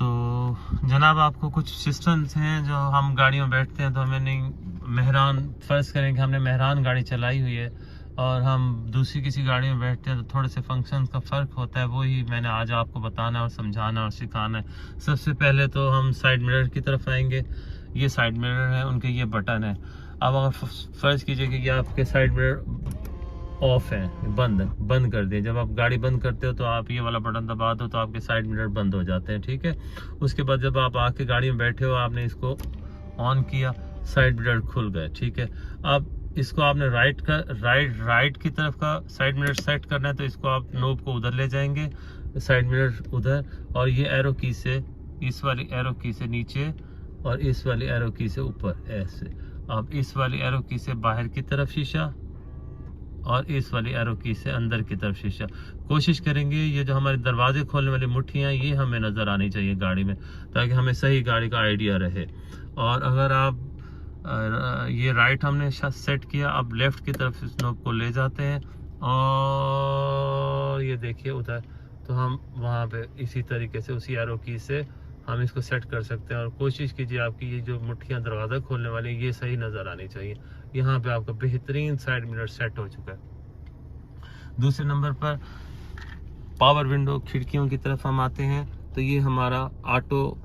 तो जनाब आपको कुछ सिस्टम्स हैं जो हम गाड़ियों में बैठते हैं तो हमें नहीं मेहरान, फ़र्ज़ करें कि हमने मेहरान गाड़ी चलाई हुई है और हम दूसरी किसी गाड़ी में बैठते हैं तो थोड़े से फंक्शन का फ़र्क होता है, वही मैंने आज आपको बताना और समझाना और सिखाना है। सबसे पहले तो हम साइड मिरर की तरफ आएंगे। ये साइड मिरर है, उनके ये बटन है। अब अगर फ़र्ज़ कीजिए कि ये आपके साइड मिरर ऑफ है, बंद कर दिए। जब आप गाड़ी बंद करते हो तो आप ये वाला बटन दबा दो तो आपके साइड मिरर बंद हो जाते हैं, ठीक है। उसके बाद जब आप आके गाड़ी में बैठे हो, आपने इसको ऑन किया, साइड मिरर खुल गए, ठीक है। अब इसको आपने राइट की तरफ का साइड मिरर सेट करना है तो इसको आप नोब को उधर ले जाएंगे, साइड मिरर उधर, और ये एरो की से, इस वाली एरो की से नीचे और इस वाली एरो की से ऊपर, ऐसे। अब इस वाली एरो की से बाहर की तरफ शीशा और इस वाली एरो की से अंदर की तरफ शीशा। कोशिश करेंगे ये जो हमारे दरवाजे खोलने वाली मुट्ठियाँ, ये हमें नज़र आनी चाहिए गाड़ी में, ताकि हमें सही गाड़ी का आइडिया रहे। और अगर आप ये राइट हमने सेट किया, अब लेफ़्ट की तरफ इस नोब को ले जाते हैं और ये देखिए उधर, तो हम वहाँ पे इसी तरीके से उसी एरो की से हम इसको सेट कर सकते हैं। और कोशिश कीजिए आपकी ये जो मुट्ठियाँ दरवाज़ा खोलने वाली, ये सही नज़र आनी चाहिए। यहाँ पे आपका बेहतरीन साइड मिरर सेट हो चुका है। दूसरे नंबर पर पावर विंडो, खिड़कियों की तरफ हम आते हैं तो ये हमारा ऑटो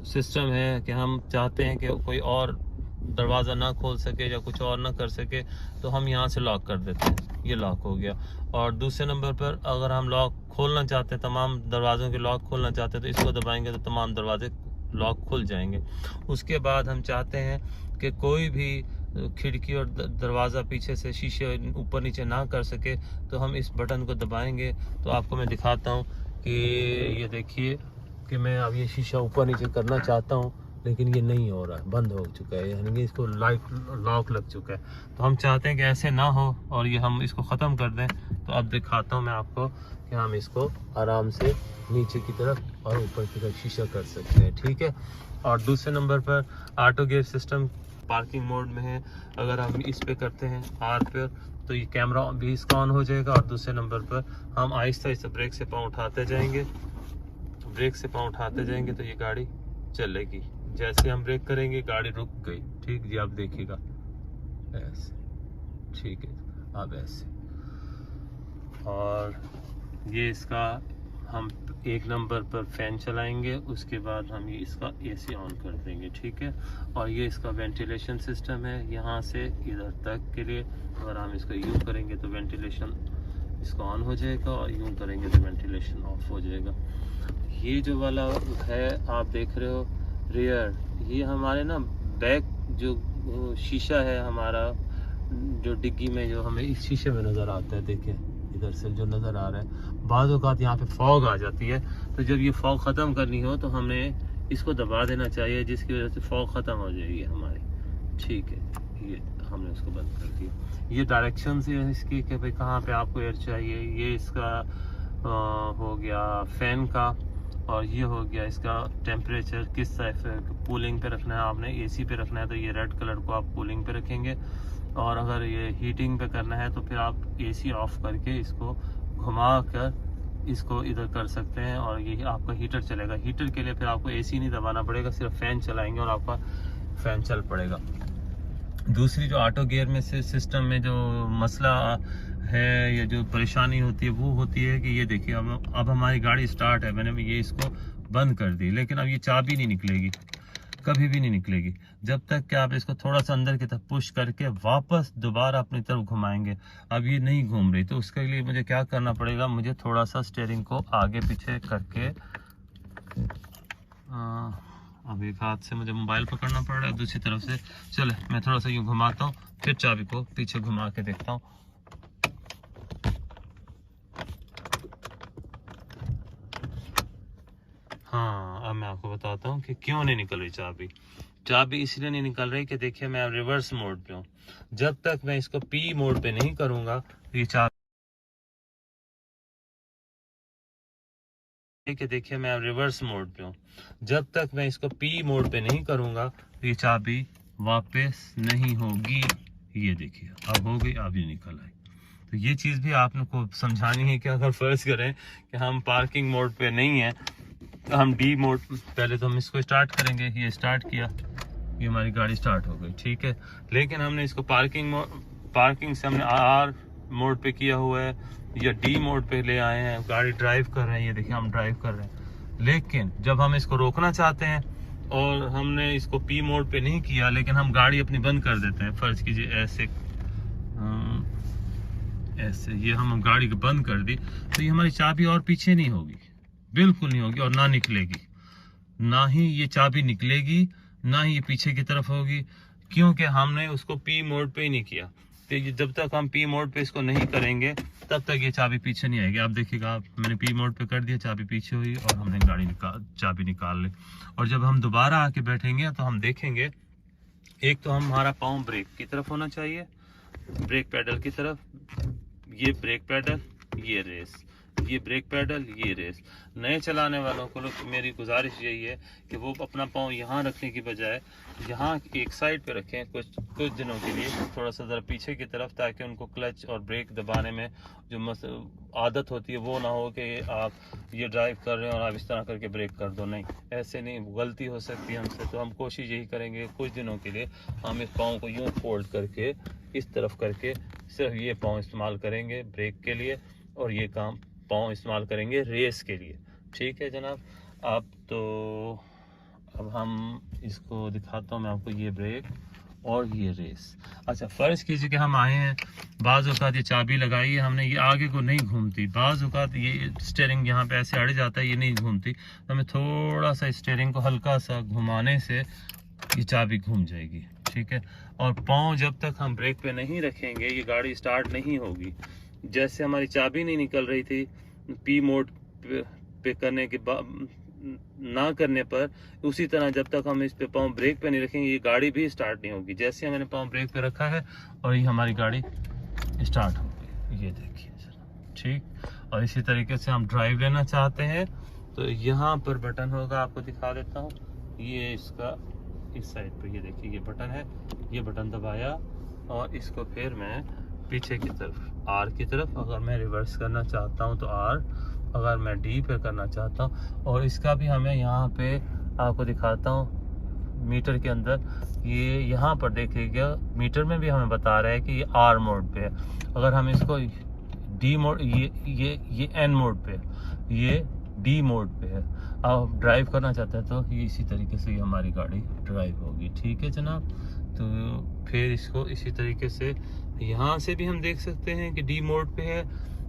सिस्टम है कि हम चाहते हैं कि कोई और दरवाज़ा ना खोल सके या कुछ और ना कर सके तो हम यहाँ से लॉक कर देते हैं, ये लॉक हो गया। और दूसरे नंबर पर अगर हम लॉक खोलना चाहते हैं, तमाम दरवाज़ों के लॉक खोलना चाहते हैं तो इसको दबाएंगे तो तमाम दरवाजे लॉक खुल जाएंगे। उसके बाद हम चाहते हैं कि कोई भी खिड़की और दरवाज़ा पीछे से शीशे ऊपर नीचे ना कर सके तो हम इस बटन को दबाएंगे। तो आपको मैं दिखाता हूँ कि ये देखिए कि मैं अब ये शीशा ऊपर नीचे करना चाहता हूँ लेकिन ये नहीं हो रहा है, बंद हो चुका है, यानी कि इसको लॉक लग चुका है। तो हम चाहते हैं कि ऐसे ना हो और ये हम इसको ख़त्म कर दें। तो अब दिखाता हूँ मैं आपको कि हम इसको आराम से नीचे की तरफ और ऊपर की तरफ शीशा कर सकते हैं, ठीक है। और दूसरे नंबर पर auto gear system parking mode में है। अगर हम इस पे करते हैं आर पे तो ये कैमरा भी इसका ऑन हो जाएगा। और दूसरे नंबर पर हम आहिस्ता आहिस्ता ब्रेक से पाँव उठाते जाएंगे, ब्रेक से पाँव उठाते जाएंगे तो ये गाड़ी चलेगी। जैसे हम ब्रेक करेंगे गाड़ी रुक गई, ठीक जी, आप देखिएगा ऐसे, ठीक है। अब ऐसे, और ये इसका हम एक नंबर पर फैन चलाएंगे, उसके बाद हम ये इसका एसी ऑन कर देंगे, ठीक है। और ये इसका वेंटिलेशन सिस्टम है, यहाँ से इधर तक के लिए अगर हम इसको यूँ करेंगे तो वेंटिलेशन इसका ऑन हो जाएगा और यूँ करेंगे तो वेंटिलेशन ऑफ हो जाएगा। ये जो वाला है आप देख रहे हो रियर, ये हमारे ना बैक जो शीशा है हमारा, जो डिग्गी में जो हमें इस शीशे में नज़र आता है, देखिए इधर से जो नज़र आ रहा है। बाज़ औक़ात यहाँ पे फॉग आ जाती है, तो जब ये फॉग ख़त्म करनी हो तो हमें इसको दबा देना चाहिए, जिसकी वजह से फॉग ख़त्म हो जाएगी हमारी, ठीक है। ये हमने उसको बंद कर दिया। ये डायरेक्शन है इसकी कि भाई कहाँ पे आपको एयर चाहिए। ये इसका हो गया फैन का, और ये हो गया इसका टेम्परेचर, किस टाइप से कूलिंग पे रखना है आपने, एसी पे रखना है तो ये रेड कलर को आप कूलिंग पे रखेंगे। और अगर ये हीटिंग पे करना है तो फिर आप एसी ऑफ करके इसको घुमा कर इसको इधर कर सकते हैं और ये आपका हीटर चलेगा। हीटर के लिए फिर आपको एसी नहीं दबाना पड़ेगा, सिर्फ फ़ैन चलाएंगे और आपका फ़ैन चल पड़ेगा। दूसरी जो ऑटो गियर में से सिस्टम में जो मसला है या जो परेशानी होती है वो होती है कि ये देखिए अब हमारी गाड़ी स्टार्ट है, मैंने ये इसको बंद कर दी, लेकिन अब ये चाबी नहीं निकलेगी, कभी भी नहीं निकलेगी जब तक कि आप इसको थोड़ा सा अंदर की तरफ पुश करके वापस दोबारा अपनी तरफ घुमाएंगे। अब ये नहीं घूम रही, तो उसके लिए मुझे क्या करना पड़ेगा, मुझे थोड़ा सा स्टीयरिंग को आगे पीछे करके अब एक हाथ से मुझे मोबाइल पकड़ना पड़ रहा है, दूसरी तरफ से चले मैं थोड़ा सा यूँ घुमाता हूँ, फिर चाबी को पीछे घुमा के देखता हूँ। हाँ, अब मैं आपको बताता हूँ कि क्यों नहीं निकल रही चाबी। चाबी इसलिए नहीं निकल रही कि देखिए मैं रिवर्स मोड पे हूँ, जब तक मैं इसको पी मोड पे नहीं करूँगा ये चाबी, कि देखिए मैं रिवर्स मोड पे हूँ, जब तक मैं इसको पी मोड पे नहीं करूँगा ये चाबी वापस नहीं होगी। ये देखिए अब हो गई, अब ये निकल आई। तो ये चीज़ भी आपने को समझानी है कि अगर फ़र्ज़ करें कि हम पार्किंग मोड पे नहीं हैं हम डी मोड, पहले तो हम इसको स्टार्ट करेंगे, ये स्टार्ट किया, ये हमारी गाड़ी स्टार्ट हो गई, ठीक है। लेकिन हमने इसको पार्किंग से हमने आर मोड पे किया हुआ है या डी मोड पे ले आए हैं, गाड़ी ड्राइव कर रहे हैं, ये देखिए हम ड्राइव कर रहे हैं। लेकिन जब हम इसको रोकना चाहते हैं और हमने इसको पी मोड पे नहीं किया, लेकिन हम गाड़ी अपनी बंद कर देते हैं, फर्ज कीजिए ऐसे ऐसे, ये हम गाड़ी को बंद कर दी, तो ये हमारी चाबी और पीछे नहीं होगी, बिल्कुल नहीं होगी, और ना निकलेगी, ना ही ये चाबी निकलेगी, ना ही ये पीछे की तरफ होगी, क्योंकि हमने उसको पी मोड पे ही नहीं किया। तो जब तक हम पी मोड पे इसको नहीं करेंगे तब तक ये चाबी पीछे नहीं आएगी। आप देखिएगा, मैंने पी मोड पे कर दिया, चाबी पीछे हुई और हमने गाड़ी चाबी निकाल ली। और जब हम दोबारा आके बैठेंगे तो हम देखेंगे, एक तो हमारा पाँव ब्रेक की तरफ होना चाहिए, ब्रेक पैडल की तरफ, ये ब्रेक पैडल, ये रेस, ये ब्रेक पैडल, ये रेस। नए चलाने वालों को मेरी गुजारिश यही है कि वो अपना पाँव यहाँ रखने की बजाय यहाँ एक साइड पे रखें कुछ दिनों के लिए, थोड़ा सा ज़रा पीछे की तरफ, ताकि उनको क्लच और ब्रेक दबाने में जो आदत होती है वो ना हो कि आप ये ड्राइव कर रहे हैं और आप इस तरह करके ब्रेक कर दो। नहीं, ऐसे नहीं, गलती हो सकती है हमसे। तो हम कोशिश यही करेंगे कुछ दिनों के लिए हम इस पाँव को यूँ फोल्ड करके इस तरफ करके सिर्फ ये पाँव इस्तेमाल करेंगे ब्रेक के लिए, और ये काम पाँव इस्तेमाल करेंगे रेस के लिए, ठीक है जनाब। अब तो अब हम इसको दिखाता हूँ मैं आपको, ये ब्रेक और ये रेस। अच्छा, फ़र्ज़ कीजिए कि हम आए हैं, बाज़ औक़ात ये चाबी लगाई है हमने, ये आगे को नहीं घूमती, बाज़ औक़ात ये स्टीयरिंग यहाँ पे ऐसे अड़ जाता है, ये नहीं घूमती, तो हमें थोड़ा सा स्टीयरिंग को हल्का सा घुमाने से ये चाबी घूम जाएगी, ठीक है। और पाँव जब तक हम ब्रेक पे नहीं रखेंगे ये गाड़ी स्टार्ट नहीं होगी। जैसे हमारी चाबी नहीं निकल रही थी पी मोड पे करने के बाद ना करने पर, उसी तरह जब तक हम इस पे पाँव ब्रेक पे नहीं रखेंगे ये गाड़ी भी स्टार्ट नहीं होगी। जैसे मैंने पाँव ब्रेक पे रखा है और ये हमारी गाड़ी स्टार्ट हो गई, ये देखिए जरा, ठीक। और इसी तरीके से हम ड्राइव लेना चाहते हैं तो यहाँ पर बटन होगा, आपको दिखा देता हूँ, ये इसका इस साइड पर, ये देखिए ये बटन है, ये बटन दबाया और इसको फिर मैं पीछे की तरफ आर की तरफ, अगर मैं रिवर्स करना चाहता हूँ तो आर, अगर मैं डी पे करना चाहता हूँ। और इसका भी हमें यहाँ पे आपको दिखाता हूँ मीटर के अंदर, ये यहाँ पर देखिएगा मीटर में भी हमें बता रहा है कि ये आर मोड पे है। अगर हम इसको डी मोड, ये एन मोड पे, ये डी मोड पे है, आप ड्राइव करना चाहते हैं तो ये इसी तरीके से ये हमारी गाड़ी ड्राइव होगी, ठीक है जनाब। तो फिर इसको इसी तरीके से यहाँ से भी हम देख सकते हैं कि डी मोड पे है,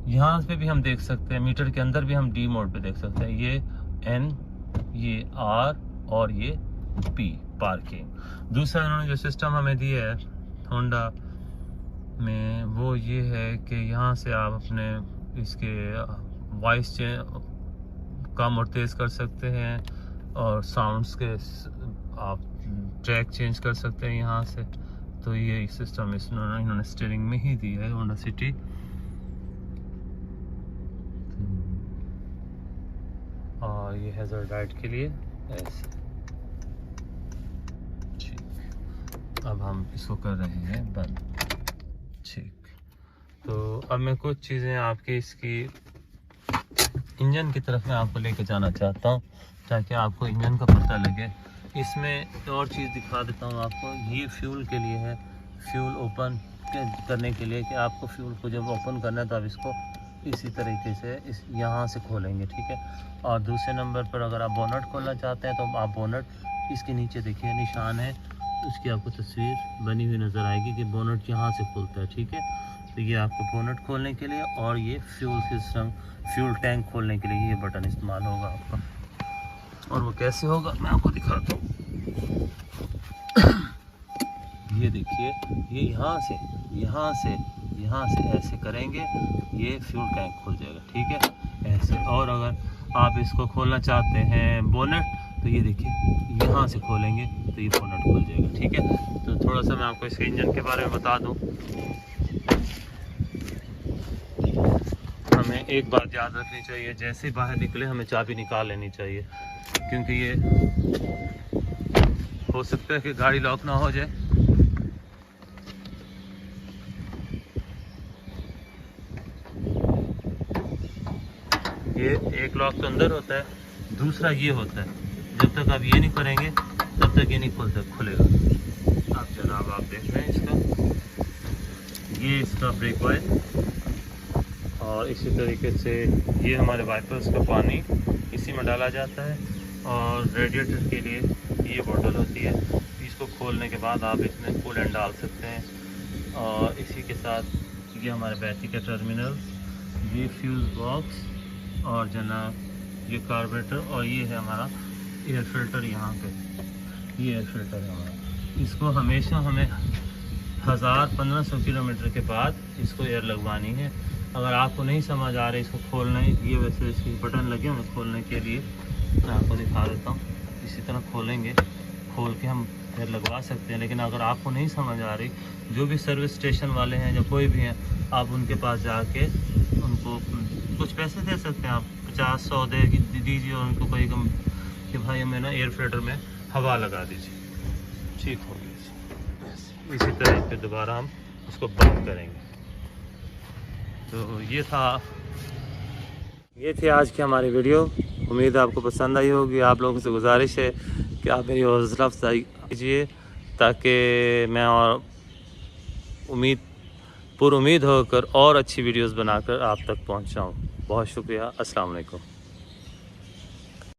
यहाँ पे भी हम देख सकते हैं, मीटर के अंदर भी हम डी मोड पे देख सकते हैं, ये एन, ये आर और ये पी पार्किंग। दूसरा उन्होंने जो सिस्टम हमें दिया है होंडा में वो ये है कि यहाँ से आप अपने इसके वॉइस कम और तेज़ कर सकते हैं और साउंड्स के आप ट्रैक चेंज कर सकते हैं यहाँ से। तो ये सिस्टम इन्होंने स्टीयरिंग में ही दी है होंडा सिटी। और ये हैज़र्ड लाइट के लिए ऐसे, ठीक। अब हम इसको कर रहे हैं बंद, ठीक। तो अब मैं कुछ चीज़ें आपके इसकी इंजन की तरफ मैं आपको लेके जाना चाहता हूँ ताकि आपको इंजन का पता लगे। इसमें और चीज़ दिखा देता हूँ आपको, ये फ्यूल के लिए है, फ्यूल ओपन करने के लिए, कि आपको फ्यूल को जब ओपन करना है तो आप इसको इसी तरीके से इस यहाँ से खोलेंगे, ठीक है। और दूसरे नंबर पर अगर आप बोनट खोलना चाहते हैं तो आप बोनट इसके नीचे देखिए निशान है, उसकी आपको तस्वीर बनी हुई नज़र आएगी कि बोनट यहाँ से खुलता है, ठीक है। तो ये आपको बोनट खोलने के लिए, और ये फ्यूल सिस्टम, फ्यूल टैंक खोलने के लिए ये बटन इस्तेमाल होगा आपका। और वो कैसे होगा मैं आपको दिखाता हूँ। ये देखिए, ये यहाँ से ऐसे करेंगे ये फ्यूल टैंक खुल जाएगा, ठीक है, ऐसे। और अगर आप इसको खोलना चाहते हैं बोनट, तो ये देखिए यहाँ से खोलेंगे तो ये बोनट खुल जाएगा, ठीक है। तो थोड़ा सा मैं आपको इसके इंजन के बारे में बता दूँ। हमें एक बात याद रखनी चाहिए, जैसे बाहर निकले हमें चाबी निकाल लेनी चाहिए, क्योंकि ये हो सकता है कि गाड़ी लॉक ना हो जाए। ये एक लॉक तो अंदर होता है दूसरा ये होता है, जब तक आप ये नहीं करेंगे तब तक ये नहीं खुलेगा। आप जनाब आप देख रहे हैं इसका, ये इसका ब्रेक ऑयल, और इसी तरीके से ये हमारे वाइपर्स का पानी इसी में डाला जाता है, और रेडिएटर के लिए ये बोतल होती है। इसको खोलने के बाद आप इसमें कूलेंट डाल सकते हैं। और इसी के साथ ये हमारे बैटरी के टर्मिनल, ये फ्यूज़ बॉक्स, और जनाब ये कार्बोरेटर, और ये है हमारा एयर फिल्टर। यहाँ पे ये एयर फिल्टर है हमारा। इसको हमेशा हमें 1000-1500 किलोमीटर के बाद इसको एयर लगवानी है। अगर आपको नहीं समझ आ रहा है इसको खोलना है, ये वैसे इसके बटन लगे हैं खोलने के लिए, मैं आपको दिखा देता हूँ। इसी तरह खोलेंगे, खोल के हम एयर लगवा सकते हैं। लेकिन अगर आपको नहीं समझ आ रही, जो भी सर्विस स्टेशन वाले हैं या कोई भी हैं, आप उनके पास जाके उनको कुछ पैसे दे सकते हैं। आप 50-100 दीजिए और उनको कोई कम कि भाई हमें ना एयर फिल्टर में हवा लगा दीजिए, ठीक हो गई। इसी तरह पे दोबारा हम इसको बंद करेंगे। तो ये थी आज की हमारी वीडियो। उम्मीद है आपको पसंद आई होगी। आप लोगों से गुजारिश है कि आप मेरी हौसला अफजाई कीजिए, ताकि मैं और उम्मीद होकर और अच्छी वीडियोस बनाकर आप तक पहुंच जाऊं। बहुत शुक्रिया। अस्सलाम वालेकुम।